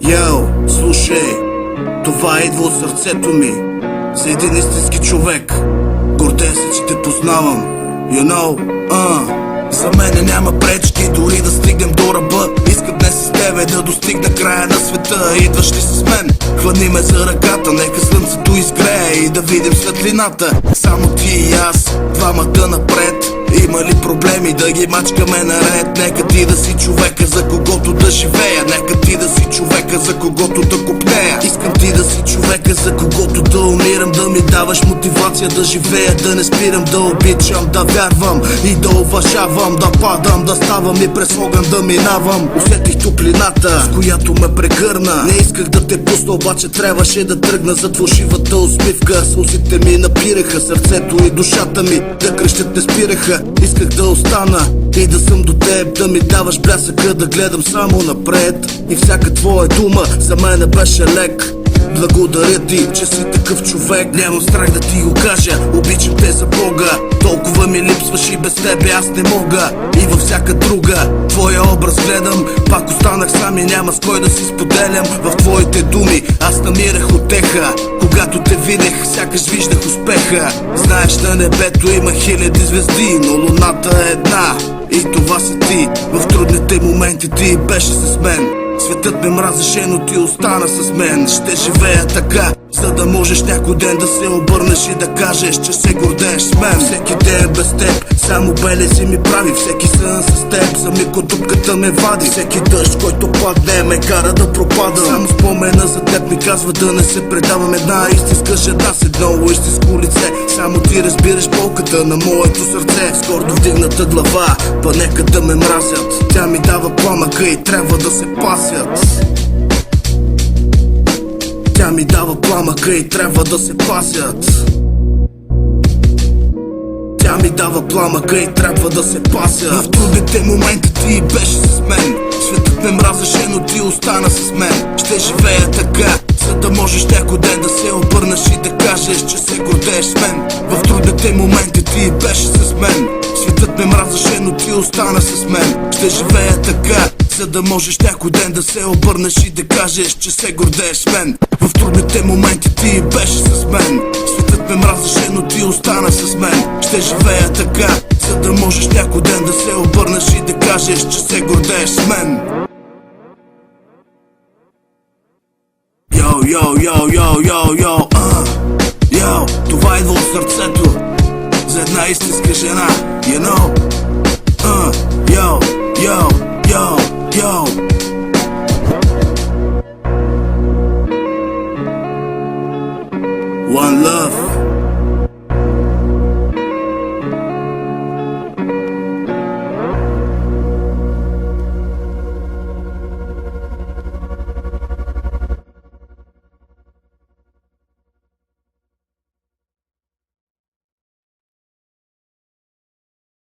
Йоу, слушай, това идва от сърцето ми. За един истински човек. Гордея се, че те познавам. You know, За мене няма пречки, дори да стигнем до ръба. Искам днес с тебе да достигна края на света. Идваш ли с мен? Хвани ме за ръката, нека слънцето изгрее и да видим светлината. Само ти и аз, двамата напред. Има ли проблеми да ги мачкаме наред? Нека ти да си човека, за когото да живея. Нека ти да си човека, за когото да копнея. Искам ти да си човека, за когото да умирам. Да ми даваш мотивация да живея, да не спирам, да обичам, да вярвам и да уважавам. Да падам, да ставам и през огън да минавам. Усетих топлината, с която ме прегърна. Не исках да те пусна, обаче трябваше да тръгна. Зад фалшивата усмивка сълзите ми напираха сърцето и душата ми да крещят не спираха. Исках да остана и да съм до теб, да ми даваш блясъка, да гледам само напред. И всяка твоя дума за мен беше лек. Благодаря ти, че си такъв човек. Нямам страх да ти го кажа, обичам те за Бога. Толкова ми липсваш и без тебе аз не мога. И във всяка друга твоя образ гледам. Пак останах сам и няма с кой да си споделям. В твоите думи аз намирах утеха. Когато те видех, сякаш виждах успеха. Знаеш, на небето има хиляди звезди, но луната е една и това си ти. В трудните моменти ти беше с мен. Светът ме мразеше, но ти остана с мен. Ще живея така, за да можеш някой ден да се обърнеш и да кажеш, че се гордееш с мен. Всеки ден без теб само белези ми прави. Всеки сън с теб за миг от дупката ме вади. Всеки дъжд, който падне, ме кара да пропадам. Само спомена за теб ми казва да не се предавам. Една истинска жена с едно истинско лице. Само ти разбираш болката на моето сърце. С гордо вдигната глава, па нека да ме мразят. Тя ми дава пламъка и трябва да се пасят. Тя ми дава пламъка и трябва да се пасят. Тя ми дава пламъка и трябва да се пасят. В трудните моменти ти беше с мен. Светът ме мразеше, но ти остана с мен. Ще живея така, за да можеш някой ден да се обърнеш и да кажеш, че се гордееш с мен. В трудните моменти ти беше с мен. Светът ме мразеше, но ти остана с мен. Ще живея така, за да можеш някой ден да се обърнеш и да кажеш, че се гордееш с мен. В трудните моменти ти беше с мен. Светът ме мразеше, но ти остана с мен. Ще живея така, за да можеш някой ден да се обърнеш и да кажеш, че се гордееш с мен. Йоу, йоу, йоу, йоу, йоу, йоу, йоу, това идва от сърцето за една истинска жена, you know. Йоу, йоу, йоу, йоу. One love.